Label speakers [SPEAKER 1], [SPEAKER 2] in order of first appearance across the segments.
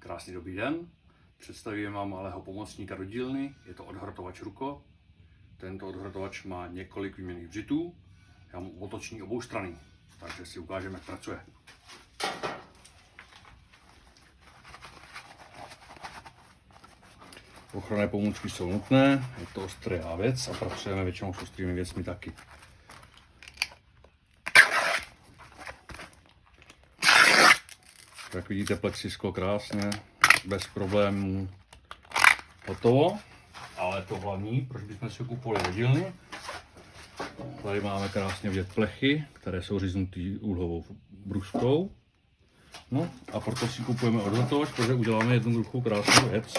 [SPEAKER 1] Krásný dobrý den. Představím vám malého pomocníka do dílny. Je to odhrotovač Ruko. Tento odhrotovač má několik výměnných břitů. Já mu otočný oboustranný, takže si ukážeme, jak pracuje. Ochranné pomůcky jsou nutné, je to ostrá věc a pracujeme většinou s ostrými věcmi taky. Jak vidíte, plexisklo krásně, bez problémů, hotovo. Ale to hlavní, proč bychom si ho kupovali do dílny, tady máme krásně vidět plechy, které jsou říznutý úhlovou bruskou. No a proto si kupujeme odhrotovač, protože uděláme jednoduchou krásnou věc.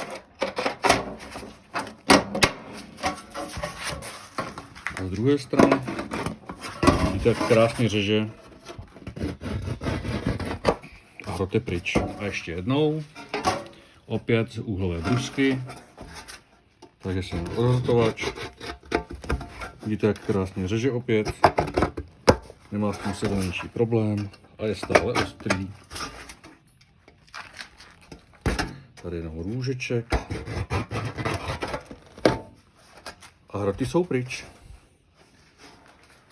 [SPEAKER 1] A z druhé strany vidíte, jak krásně řeže a hrot je pryč. A ještě jednou, opět z úhlové brusky, takže jsem odhrotovač. Vidíte, jak krásně řeže opět, nemá s tím silnější problém a je stále ostrý. Tady jenom růžeček a hroty jsou pryč.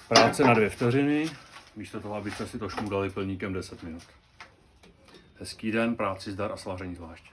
[SPEAKER 1] Práce na 2 vteřiny, místo toho, abyste si to šmudali plníkem 10 minut. Hezký den, práci zdar a svaření zvlášť.